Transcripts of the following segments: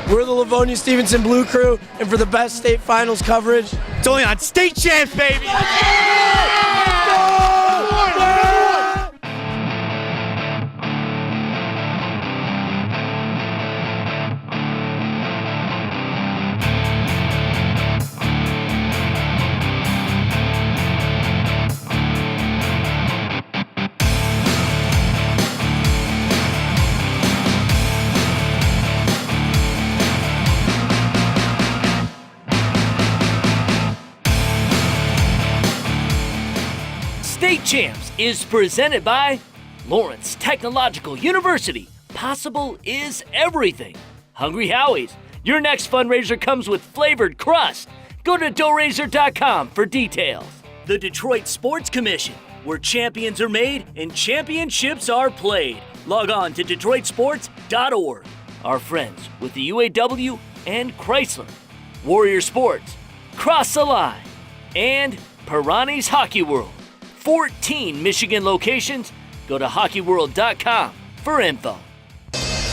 We're the Livonia Stevenson Blue Crew, and for the best state finals coverage, it's only on State Champs, baby! State Champs is presented by Lawrence Technological University. Possible is everything. Hungry Howie's. Your next fundraiser comes with flavored crust. Go to doughraiser.com for details. The Detroit Sports Commission, where champions are made and championships are played. Log on to DetroitSports.org. Our friends with the UAW and Chrysler. Warrior Sports, Cross the Line, and Pirani's Hockey World. 14 Michigan locations. Go to hockeyworld.com for info.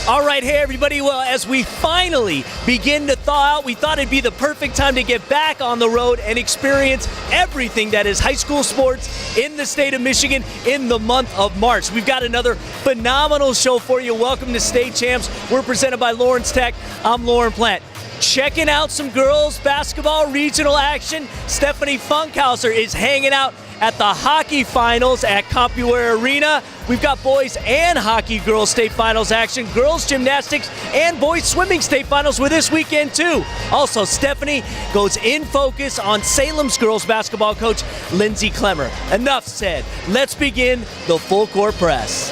All right, hey everybody. Well, as we finally begin to thaw out, we thought it'd be the perfect time to get back on the road and experience everything that is high school sports in the state of Michigan in the month of March. We've got another phenomenal show for you. Welcome to State Champs. We're presented by Lawrence Tech. I'm Lauren Plant. Checking out some girls basketball regional action. Stephanie Funkhauser is hanging out at the hockey finals at CompuWare Arena. We've got boys and hockey girls state finals action, girls gymnastics and boys swimming state finals with this weekend too. Also, Stephanie goes in focus on Salem's girls basketball coach, Lindsay Clemmer. Enough said. Let's begin the full court press.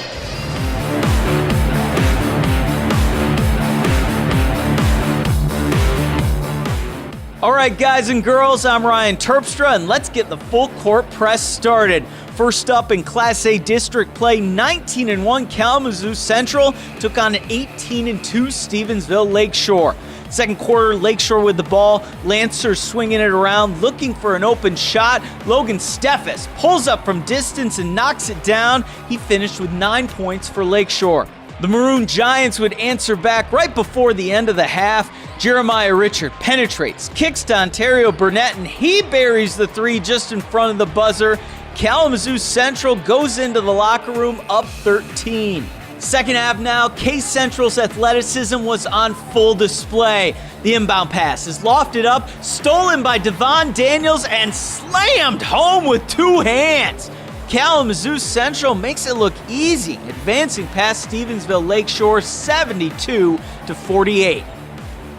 All right, guys and girls, I'm Ryan Terpstra, and let's get the full court press started. First up in Class A district play, 19-1 Kalamazoo Central took on 18-2 Stevensville Lakeshore. Second quarter, Lakeshore with the ball. Lancers swinging it around, looking for an open shot. Logan Steffes pulls up from distance and knocks it down. He finished with 9 points for Lakeshore. The Maroon Giants would answer back right before the end of the half. Jeremiah Richard penetrates, kicks to Ontario Burnett, and he buries the three just in front of the buzzer. Kalamazoo Central goes into the locker room up 13. Second half now, Case Central's athleticism was on full display. The inbound pass is lofted up, stolen by Devon Daniels, and slammed home with two hands. Kalamazoo Central makes it look easy, advancing past Stevensville Lakeshore 72-48.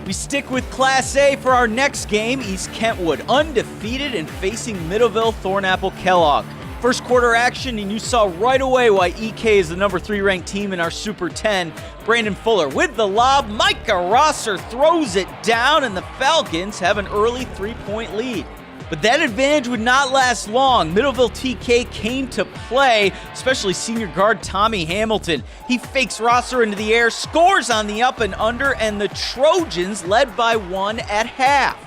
We stick with Class A for our next game. East Kentwood undefeated and facing Middleville Thornapple Kellogg. First quarter action, and you saw right away why EK is the number 3 ranked team in our Super 10. Brandon Fuller with the lob. Micah Rosser throws it down, and the Falcons have an early 3-point lead. But that advantage would not last long. Middleville TK came to play, especially senior guard Tommy Hamilton. He fakes Rosser into the air, scores on the up and under, and the Trojans led by 1 at half.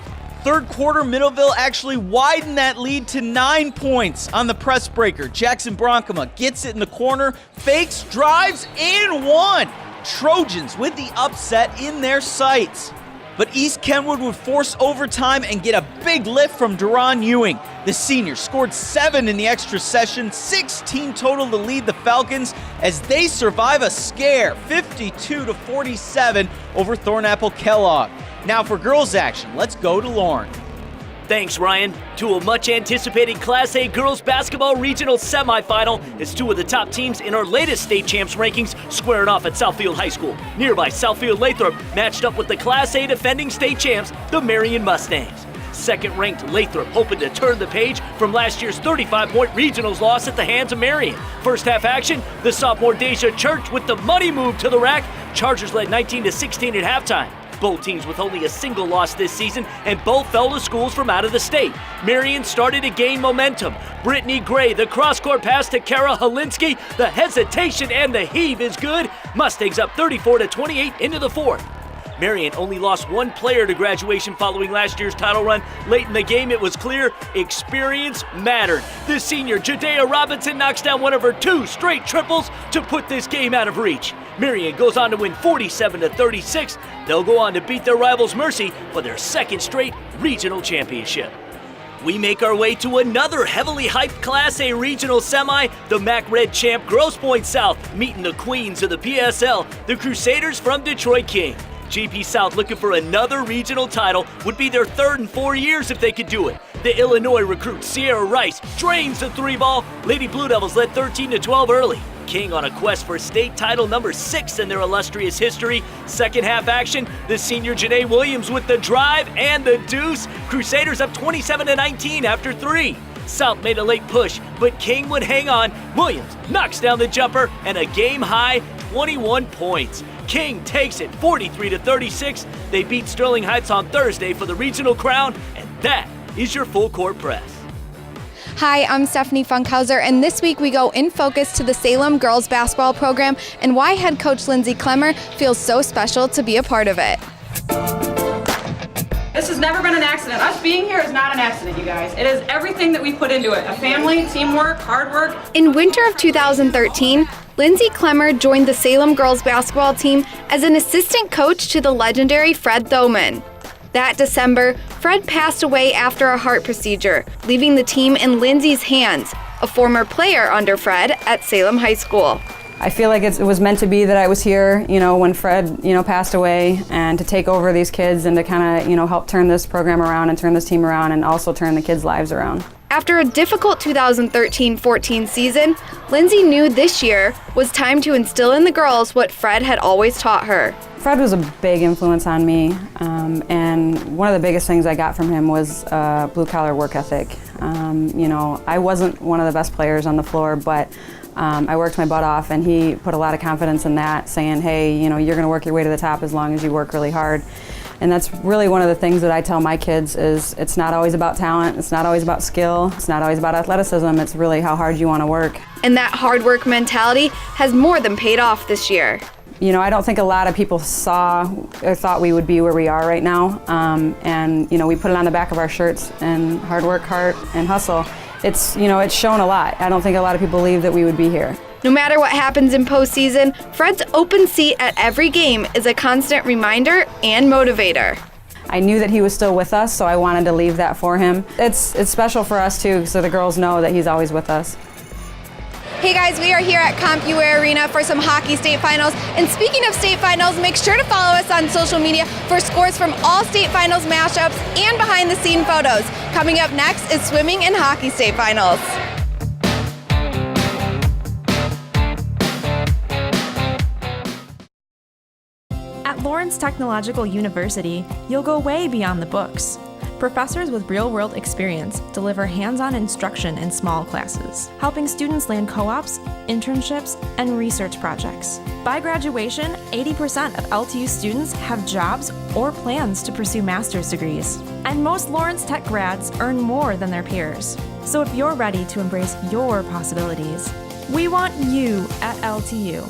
Third quarter, Middleville actually widened that lead to 9 points on the press breaker. Jackson Bronkema gets it in the corner, fakes, drives, and 1. Trojans with the upset in their sights. But East Kentwood would force overtime and get a big lift from Deron Ewing. The senior scored 7 in the extra session, 16 total to lead the Falcons as they survive a scare, 52-47 over Thornapple Kellogg. Now for girls action, let's go to Lauren. Thanks, Ryan. To a much-anticipated Class A girls basketball regional semifinal as two of the top teams in our latest state champs rankings squaring off at Southfield High School. Nearby Southfield Lathrop matched up with the Class A defending state champs, the Marion Mustangs. Second-ranked Lathrop hoping to turn the page from last year's 35-point regionals loss at the hands of Marion. First half action, the sophomore Deja Church with the money move to the rack. Chargers led 19-16 at halftime. Both teams with only a single loss this season, and both fell to schools from out of the state. Marion started to gain momentum. Brittany Gray, the cross-court pass to Kara Holinsky. The hesitation and the heave is good. Mustangs up 34-28 into the fourth. Marion only lost one player to graduation following last year's title run. Late in the game, it was clear experience mattered. The senior, Jadea Robinson, knocks down one of her 2 straight triples to put this game out of reach. Marion goes on to win 47-36. They'll go on to beat their rivals Mercy for their second straight regional championship. We make our way to another heavily hyped Class A regional semi, the MAC Red champ Grosse Pointe South meeting the queens of the PSL, the Crusaders from Detroit King. GP South looking for another regional title, would be their third in 4 years if they could do it. The Illinois recruit Sierra Rice drains the 3-ball. Lady Blue Devils led 13-12 early. King on a quest for state title number 6 in their illustrious history. Second half action, the senior Janae Williams with the drive and the deuce. Crusaders up 27-19 after 3. South made a late push, but King would hang on. Williams knocks down the jumper and a game-high 21 points. King takes it 43-36. They beat Sterling Heights on Thursday for the regional crown, and that is your full court press. Hi, I'm Stephanie Funkhauser, and this week we go in focus to the Salem girls basketball program and why head coach Lindsay Clemmer feels so special to be a part of it. This has never been an accident. Us being here is not an accident, you guys. It is everything that we put into it. A family, teamwork, hard work. In winter of 2013, Lindsay Clemmer joined the Salem girls basketball team as an assistant coach to the legendary Fred Thoman. That December, Fred passed away after a heart procedure, leaving the team in Lindsay's hands, a former player under Fred at Salem High School. I feel like it was meant to be that I was here, when Fred, passed away, and to take over these kids and to kind of, help turn this program around and turn this team around and also turn the kids' lives around. After a difficult 2013-14 season, Lindsay knew this year was time to instill in the girls what Fred had always taught her. Fred was a big influence on me, and one of the biggest things I got from him was blue-collar work ethic. I wasn't one of the best players on the floor, but I worked my butt off, and he put a lot of confidence in that, saying, hey, you're going to work your way to the top as long as you work really hard. And that's really one of the things that I tell my kids is it's not always about talent, it's not always about skill, it's not always about athleticism, it's really how hard you want to work. And that hard work mentality has more than paid off this year. I don't think a lot of people saw or thought we would be where we are right now. And we put it on the back of our shirts, and hard work, heart, and hustle. It's shown a lot. I don't think a lot of people believe that we would be here. No matter what happens in postseason, Fred's open seat at every game is a constant reminder and motivator. I knew that he was still with us, so I wanted to leave that for him. It's special for us too, so the girls know that he's always with us. Hey guys, we are here at CompuWare Arena for some hockey state finals. And speaking of state finals, make sure to follow us on social media for scores from all state finals matchups and behind the scene photos. Coming up next is swimming and hockey state finals. At Lawrence Technological University, you'll go way beyond the books. Professors with real-world experience deliver hands-on instruction in small classes, helping students land co-ops, internships, and research projects. By graduation, 80% of LTU students have jobs or plans to pursue master's degrees. And most Lawrence Tech grads earn more than their peers. So if you're ready to embrace your possibilities, we want you at LTU.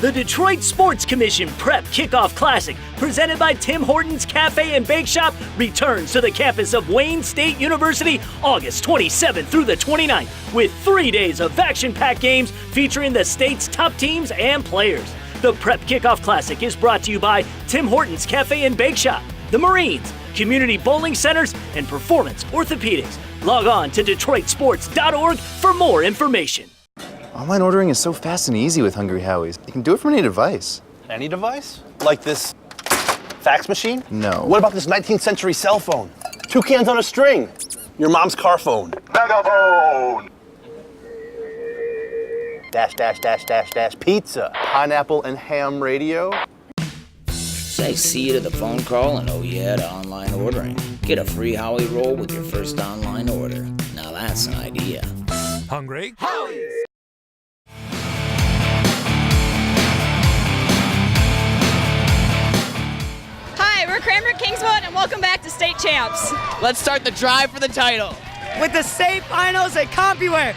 The Detroit Sports Commission Prep Kickoff Classic, presented by Tim Hortons Cafe and Bake Shop, returns to the campus of Wayne State University August 27th through the 29th, with 3 days of action-packed games featuring the state's top teams and players. The Prep Kickoff Classic is brought to you by Tim Hortons Cafe and Bake Shop, the Marines, Community Bowling Centers, and Performance Orthopedics. Log on to DetroitSports.org for more information. Online ordering is so fast and easy with Hungry Howie's. You can do it from any device. Any device? Like this fax machine? No. What about this 19th century cell phone? 2 cans on a string. Your mom's car phone. Megaphone! Dash, dash, dash, dash, dash, pizza. Pineapple and ham radio. Say see you to the phone call and oh yeah to online ordering. Get a free Howie roll with your first online order. Now that's an idea. Hungry Howie's! We're Cranbrook Kingswood, and welcome back to State Champs. Let's start the drive for the title with the state finals at CompuWare.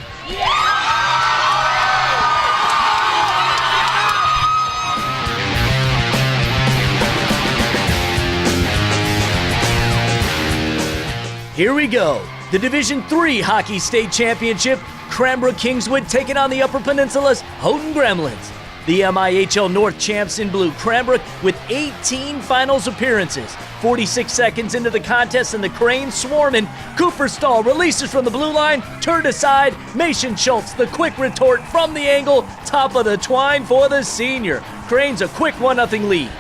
Here we go. The Division III Hockey State Championship Cranbrook Kingswood taking on the Upper Peninsula's Houghton Gremlins. The MIHL North champs in blue, Cranbrook with 18 finals appearances. 46 seconds into the contest and the Cranes swarming. Cooper Stahl releases from the blue line, turned aside. Mason Schultz, the quick retort from the angle. Top of the twine for the senior. Cranes a quick 1-0 lead.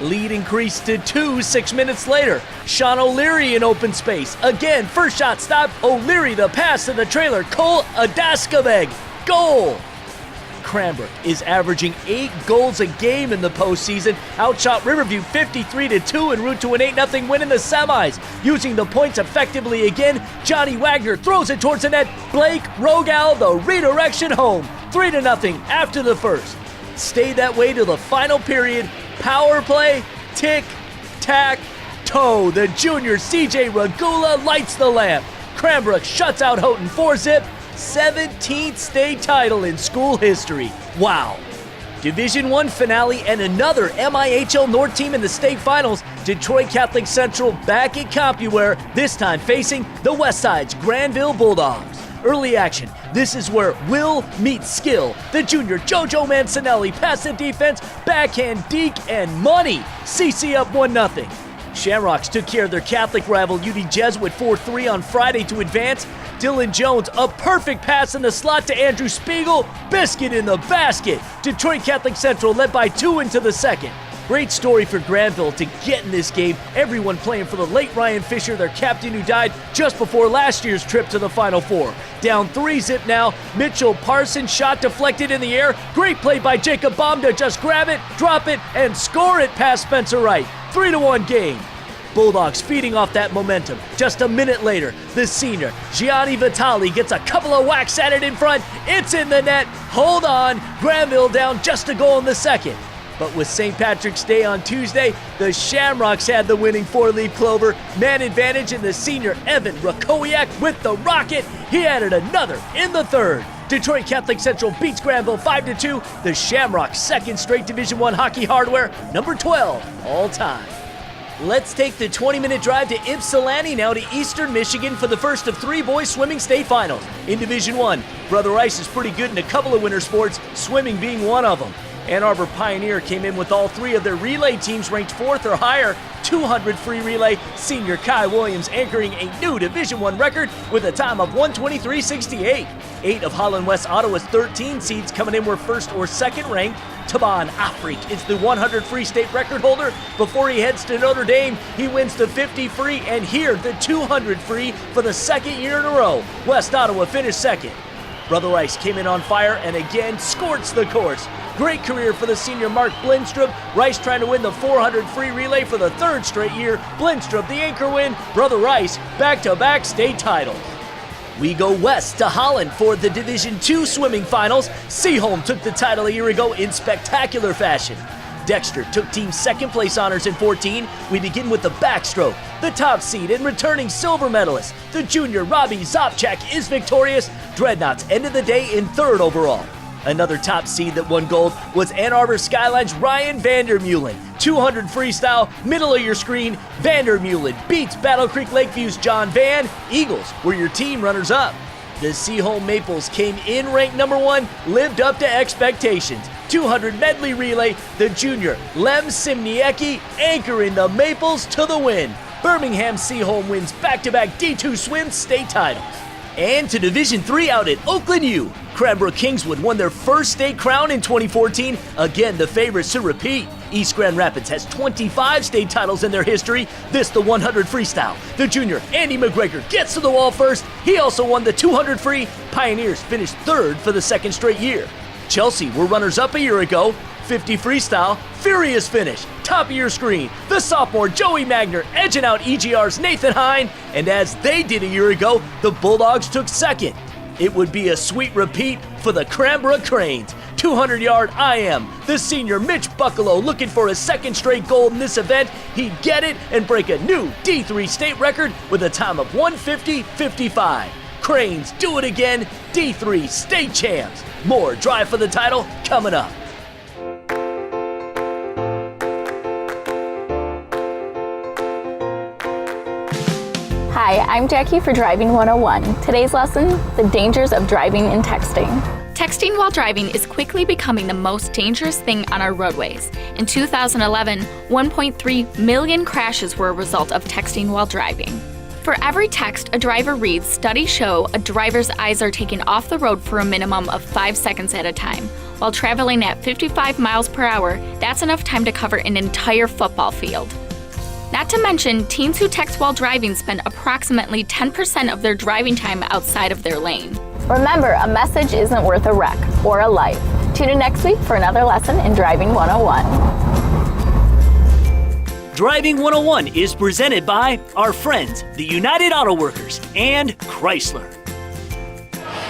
Lead increased to 2 6 minutes later. Sean O'Leary in open space. Again, first shot stop. O'Leary the pass to the trailer. Cole Adaskabeg. Goal! Cranbrook is averaging 8 goals a game in the postseason. Outshot Riverview 53-2 en route to an 8-0 win in the semis. Using the points effectively again, Johnny Wagner throws it towards the net. Blake Rogal, the redirection home. 3-0 after the first. Stayed that way to the final period. Power play, tick, tack, toe. The junior CJ Regula lights the lamp. Cranbrook shuts out Houghton 4-0. 17th state title in school history. Wow. Division I finale and another MIHL North team in the state finals. Detroit Catholic Central back at CompuWare, this time facing the Westside's Granville Bulldogs. Early action. This is where will meets skill. The junior Jojo Mancinelli pass the defense, backhand deke, and money. CC up 1-0. Shamrocks took care of their Catholic rival UD Jesuit 4-3 on Friday to advance. Dylan Jones, a perfect pass in the slot to Andrew Spiegel. Biscuit in the basket. Detroit Catholic Central led by 2 into the second. Great story for Granville to get in this game. Everyone playing for the late Ryan Fisher, their captain who died just before last year's trip to the Final Four. Down 3-0 now. Mitchell Parsons shot deflected in the air. Great play by Jacob Baum to just grab it, drop it, and score it past Spencer Wright. 3-1 game. Bulldogs feeding off that momentum. Just a minute later, the senior, Gianni Vitali, gets a couple of whacks at it in front. It's in the net. Hold on. Granville down just a goal in the second. But with St. Patrick's Day on Tuesday, the Shamrocks had the winning 4-leaf clover. Man advantage, and the senior Evan Rakowiak with the rocket. He added another in the third. Detroit Catholic Central beats Granville 5-2. The Shamrocks' second straight Division I hockey hardware, number 12 all time. Let's take the 20-minute drive to Ypsilanti now to Eastern Michigan for the first of 3 boys swimming state finals. In Division I, Brother Rice is pretty good in a couple of winter sports, swimming being one of them. Ann Arbor Pioneer came in with all 3 of their relay teams ranked 4th or higher. 200 free relay, senior Kai Williams anchoring a new Division I record with a time of 1:23.68. 8 of Holland West Ottawa's 13 seeds coming in were first or second ranked. Taban Afrik is the 100 free state record holder. Before he heads to Notre Dame, he wins the 50 free and here the 200 free for the second year in a row. West Ottawa finished second. Brother Rice came in on fire and again scorched the course. Great career for the senior Mark Blindstrup. Rice trying to win the 400 free relay for the 3rd straight year. Blindstrup the anchor win. Brother Rice back-to-back state titles. We go west to Holland for the Division II swimming finals. Seaholm took the title a year ago in spectacular fashion. Dexter took team second place honors in 14. We begin with the backstroke. The top seed and returning silver medalist, the junior Robbie Zopchak, is victorious. Dreadnoughts ended the day in 3rd overall. Another top seed that won gold was Ann Arbor Skyline's Ryan Vandermeulen. 200 freestyle, middle of your screen, Vandermeulen beats Battle Creek Lakeview's John Van. Eagles were your team runners-up. The Seaholm Maples came in ranked number 1, lived up to expectations. 200 medley relay, the junior Lem Simniecki anchoring the Maples to the win. Birmingham Seaholm wins back-to-back D2 swim state titles. And to Division III out at Oakland U, Cranbrook Kingswood won their first state crown in 2014, again the favorites to repeat. East Grand Rapids has 25 state titles in their history, this the 100 freestyle. The junior Andy McGregor gets to the wall first, he also won the 200 free. Pioneers finished 3rd for the 2nd straight year. Chelsea were runners-up a year ago. 50 freestyle, furious finish, top of your screen. The sophomore Joey Magner edging out EGR's Nathan Hine, and as they did a year ago, the Bulldogs took 2nd. It would be a sweet repeat for the Cranbrook Cranes. 200-yard IM, the senior Mitch Buckalow looking for his 2nd straight gold in this event. He'd get it and break a new D3 state record with a time of 1:50.55. Cranes do it again, D3 state champs. More drive for the title coming up. Hi, I'm Jackie for Driving 101. Today's lesson, the dangers of driving and texting. Texting while driving is quickly becoming the most dangerous thing on our roadways. In 2011, 1.3 million crashes were a result of texting while driving. For every text a driver reads, studies show a driver's eyes are taken off the road for a minimum of 5 seconds at a time. While traveling at 55 miles per hour, that's enough time to cover an entire football field. Not to mention, teens who text while driving spend approximately 10% of their driving time outside of their lane. Remember, a message isn't worth a wreck or a life. Tune in next week for another lesson in Driving 101. Driving 101 is presented by our friends, the United Auto Workers and Chrysler.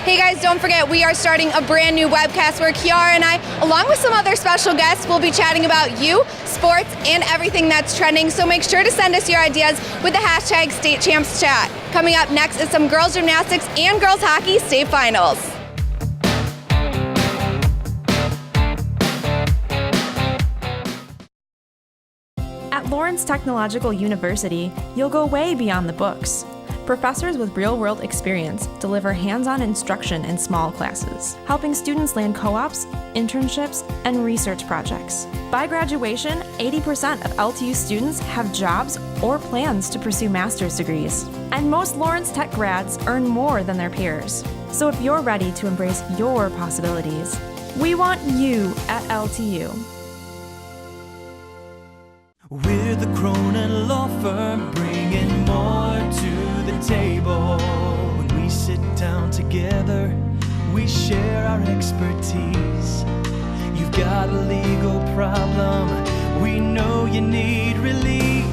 Hey guys, don't forget we are starting a brand new webcast where Kiara and I, along with some other special guests, will be chatting about you, sports, and everything that's trending. So make sure to send us your ideas with the hashtag StateChampsChat. Coming up next is some girls gymnastics and girls hockey state finals. At Lawrence Technological University, you'll go way beyond the books. Professors with real-world experience deliver hands-on instruction in small classes, helping students land co-ops, internships, and research projects. By graduation, 80% of LTU students have jobs or plans to pursue master's degrees. And most Lawrence Tech grads earn more than their peers. So if you're ready to embrace your possibilities, we want you at LTU. We're the Cronin Law Firm, bringing more to the table. When we sit down together, we share our expertise. You've got a legal problem, we know you need relief.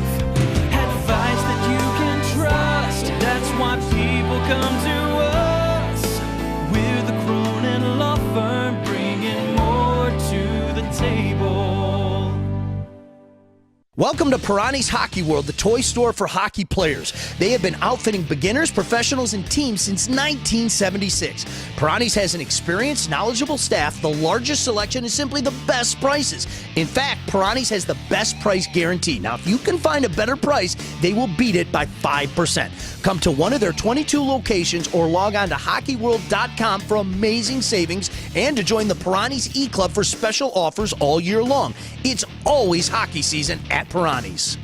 Advice that you can trust, that's why people come to us. We're the Cronin Law Firm, bringing more to the table. Welcome to Pirani's Hockey World, the toy store for hockey players. They have been outfitting beginners, professionals, and teams since 1976. Pirani's has an experienced, knowledgeable staff, the largest selection, and simply the best prices. In fact, Pirani's has the best price guarantee. Now, if you can find a better price, they will beat it by 5%. Come to one of their 22 locations or log on to hockeyworld.com for amazing savings and to join the Pirani's E-Club for special offers all year long. It's always hockey season at Pirani's.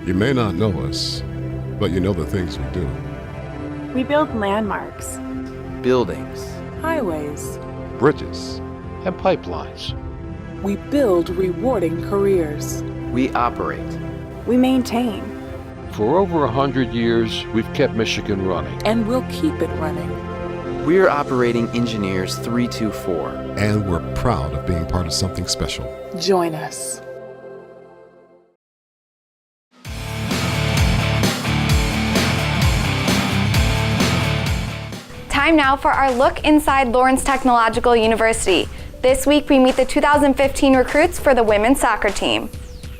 You may not know us, but you know the things we do. We build landmarks, Buildings, highways, bridges, and pipelines. we build rewarding careers, We operate. we maintain, For over 100 years, we've kept Michigan running. and we'll keep it running. We're Operating Engineers 324. And we're proud of being part of something special. Join us. Time now for our look inside Lawrence Technological University. This week we meet the 2015 recruits for the women's soccer team.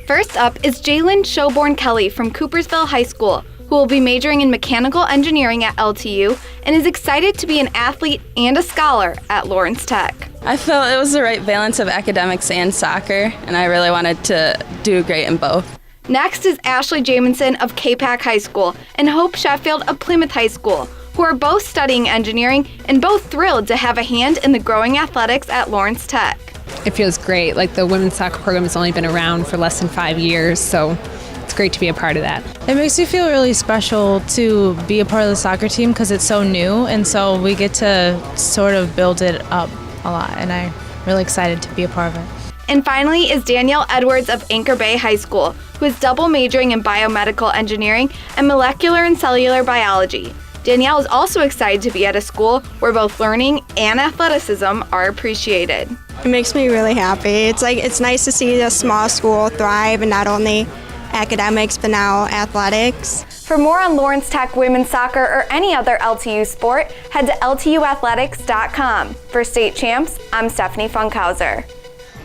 First up is Jalen Showborn Kelly from Coopersville High School, who will be majoring in mechanical engineering at LTU and is excited to be an athlete and a scholar at Lawrence Tech. I felt it was the right balance of academics and soccer, and I really wanted to do great in both. Next is Ashley Jamison of K-Pac High School and Hope Sheffield of Plymouth High School, who are both studying engineering and both thrilled to have a hand in the growing athletics at Lawrence Tech. It feels great. Like, the women's soccer program has only been around for less than 5 years, so it's great to be a part of that. It makes me feel really special to be a part of the soccer team because it's so new, and so we get to sort of build it up a lot, and I'm really excited to be a part of it. And finally is Danielle Edwards of Anchor Bay High School, who is double majoring in biomedical engineering and molecular and cellular biology. Danielle is also excited to be at a school where both learning and athleticism are appreciated. It makes me really happy. It's nice to see a small school thrive in not only academics but now athletics. For more on Lawrence Tech women's soccer or any other LTU sport, head to ltuathletics.com. For State Champs, I'm Stephanie Funkhauser.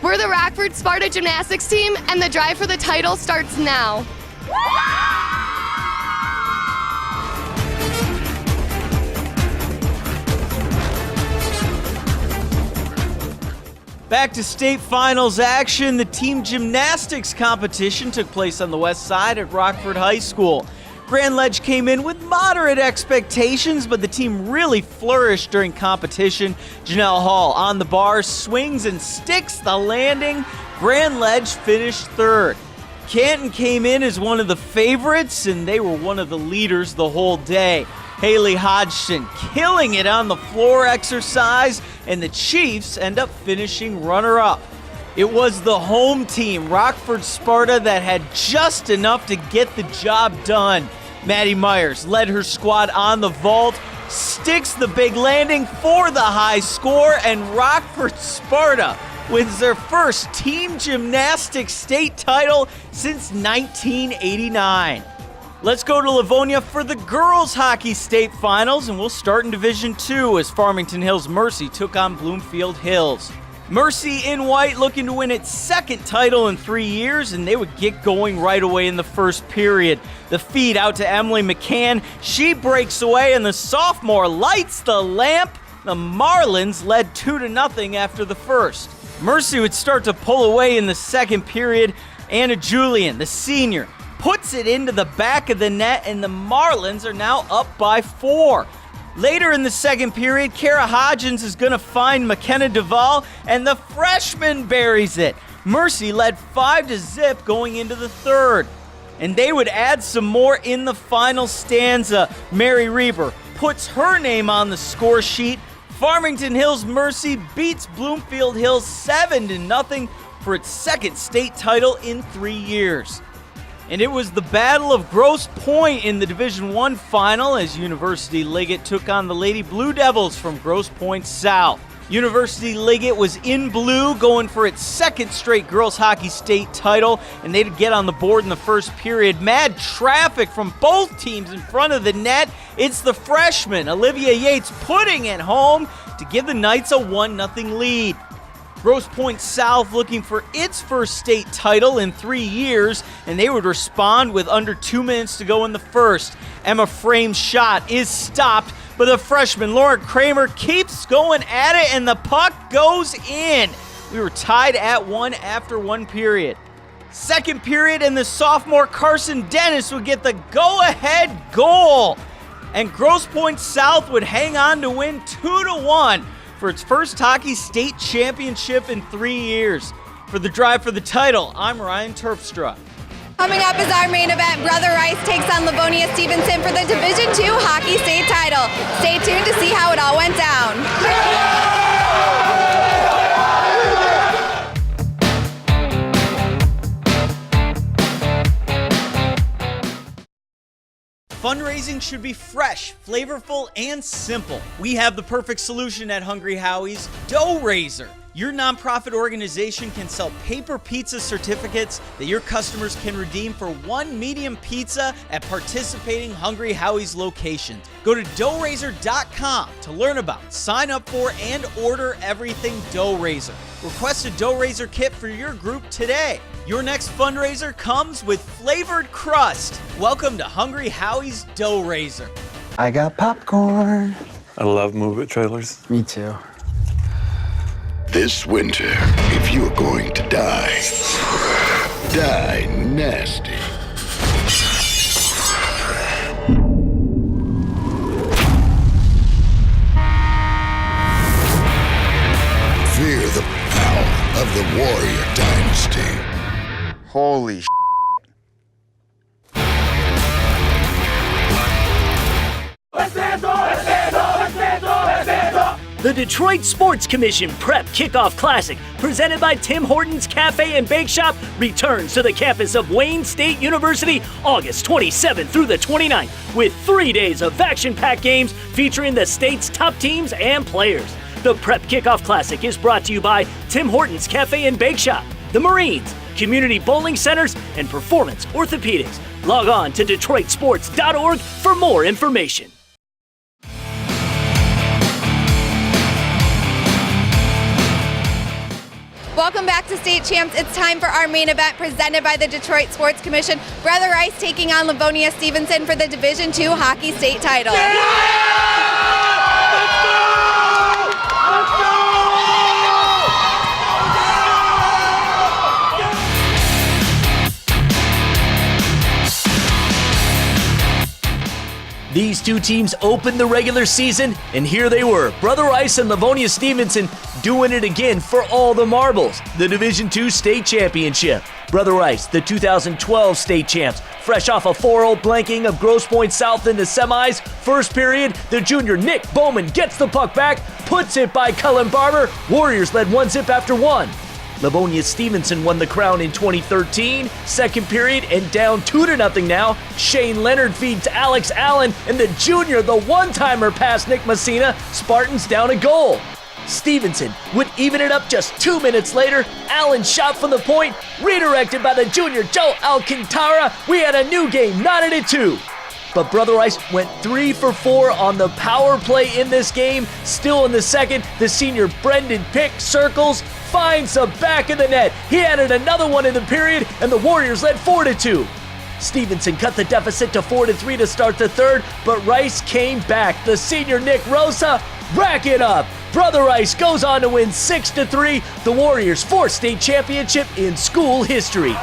We're the Rockford Sparta Gymnastics team, and the drive for the title starts now. Back to state finals action. The team gymnastics competition took place on the west side at Rockford High School. Grand Ledge came in with moderate expectations, but the team really flourished during competition. Janelle Hall on the bar, swings and sticks the landing. Grand Ledge finished third. Canton came in as one of the favorites, and they were one of the leaders the whole day. Haley Hodgson killing it on the floor exercise, and the Chiefs end up finishing runner-up. It was the home team, Rockford Sparta, that had just enough to get the job done. Maddie Myers led her squad on the vault, sticks the big landing for the high score, and Rockford Sparta wins their first team gymnastics state title since 1989. Let's go to Livonia for the girls hockey state finals, and we'll start in Division II as Farmington Hills Mercy took on Bloomfield Hills. Mercy in white looking to win its second title in 3 years, and they would get going right away in the first period. The feed out to Emily McCann. She breaks away, and the sophomore lights the lamp. The Marlins led 2-0 after the first. Mercy would start to pull away in the second period. Anna Julian, the senior, puts it into the back of the net, and the Marlins are now up by 4. Later in the second period, Kara Hodgins is going to find McKenna Duvall, and the freshman buries it. Mercy led 5-0 going into the third. And they would add some more in the final stanza. Mary Reber puts her name on the score sheet. Farmington Hills Mercy beats Bloomfield Hills 7-0 for its second state title in 3 years. And it was the Battle of Grosse Pointe in the Division I final as University Liggett took on the Lady Blue Devils from Grosse Pointe South. University Liggett was in blue, going for its second straight girls hockey state title, and they'd get on the board in the first period. Mad traffic from both teams in front of the net. It's the freshman, Olivia Yates, putting it home to give the Knights a 1-0 lead. Grosse Pointe South looking for its first state title in 3 years, and they would respond with under 2 minutes to go in the first. Emma Frame's shot is stopped, but the freshman Lauren Kramer keeps going at it, and the puck goes in. We were tied at 1 after 1 period. Second period, and the sophomore Carson Dennis would get the go-ahead goal. And Grosse Pointe South would hang on to win 2-1 for its first hockey state championship in 3 years. For the drive for the title, I'm Ryan Terpstra. Coming up is our main event. Brother Rice takes on Livonia Stevenson for the Division II hockey state title. Stay tuned to see how it all went down. Fundraising should be fresh, flavorful, and simple. We have the perfect solution at Hungry Howie's, Dough Raiser. Your nonprofit organization can sell paper pizza certificates that your customers can redeem for one medium pizza at participating Hungry Howie's locations. Go to doughraiser.com to learn about, sign up for, and order everything Dough Raiser. Request a Dough Raiser kit for your group today. Your next fundraiser comes with flavored crust. Welcome to Hungry Howie's Dough Raiser. I got popcorn. I love Move-It trailers. Me too. This winter, if you're going to die, die nasty. Fear the power of the Warrior Dynasty. Holy sh**. The Detroit Sports Commission Prep Kickoff Classic, presented by Tim Hortons Cafe and Bake Shop, returns to the campus of Wayne State University August 27th through the 29th with 3 days of action-packed games featuring the state's top teams and players. The Prep Kickoff Classic is brought to you by Tim Hortons Cafe and Bake Shop, the Marines, Community Bowling Centers, and Performance Orthopedics. Log on to DetroitSports.org for more information. Welcome back to State Champs. It's time for our main event presented by the Detroit Sports Commission. Brother Rice taking on Livonia Stevenson for the Division II hockey state title. These two teams opened the regular season, and here they were, Brother Rice and Livonia Stevenson doing it again for all the marbles. The Division II state championship. Brother Rice, the 2012 state champs, fresh off a 4-0 blanking of Grosse Pointe South in the semis. First period, the junior Nick Bowman gets the puck back, puts it by Cullen Barber. Warriors led 1-0 after one. Livonia Stevenson won the crown in 2013. Second period and down 2-0 now. Shane Leonard feeds Alex Allen, and the junior, the one-timer past Nick Messina. Spartans down a goal. Stevenson would even it up just 2 minutes later. Allen shot from the point, redirected by the junior Joe Alcantara. We had a new game, knotted at 2. But Brother Rice went 3 for 4 on the power play in this game. Still in the second, the senior Brendan Pick circles, finds the back of the net. He added another one in the period, and the Warriors led 4-2. Stevenson cut the deficit to 4-3 to start the third, but Rice came back. The senior Nick Rosa, rack it up. Brother Rice goes on to win 6-3, the Warriors' 4th state championship in school history.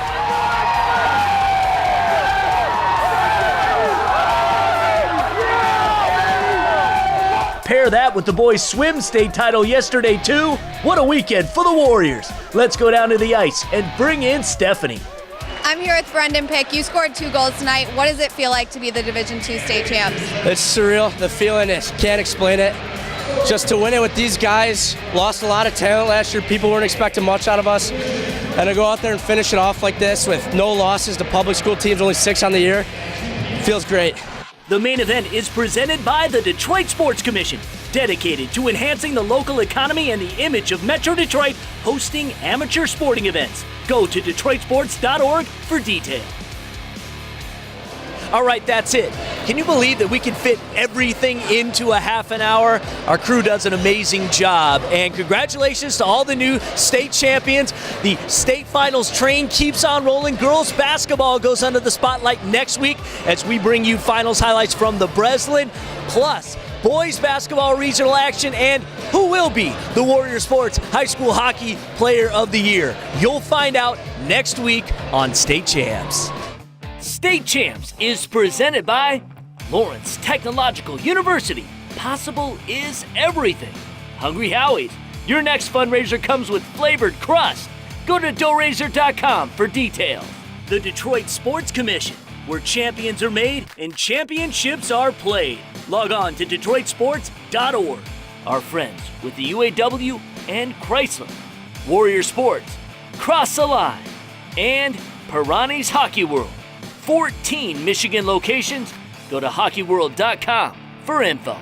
Pair that with the boys' swim state title yesterday too. What a weekend for the Warriors. Let's go down to the ice and bring in Stephanie. I'm here with Brendan Pick. You scored 2 goals tonight. What does it feel like to be the Division II state champs? It's surreal. The feeling is, can't explain it. Just to win it with these guys, lost a lot of talent last year. People weren't expecting much out of us. And to go out there and finish it off like this with no losses to public school teams, only 6 on the year, feels great. The main event is presented by the Detroit Sports Commission, dedicated to enhancing the local economy and the image of Metro Detroit, hosting amateur sporting events. Go to DetroitSports.org for details. All right, that's it. Can you believe that we can fit everything into a half an hour? Our crew does an amazing job, and congratulations to all the new state champions. The state finals train keeps on rolling. Girls basketball goes under the spotlight next week as we bring you finals highlights from the Breslin, plus boys basketball regional action, and who will be the Warrior Sports High School Hockey Player of the Year. You'll find out next week on State Champs. State Champs is presented by Lawrence Technological University. Possible is everything. Hungry Howie's. Your next fundraiser comes with flavored crust. Go to doughrazor.com for details. The Detroit Sports Commission, where champions are made and championships are played. Log on to DetroitSports.org. Our friends with the UAW and Chrysler. Warrior Sports, Cross the Line, and Pirani's Hockey World. 14 Michigan locations. Go to hockeyworld.com for info.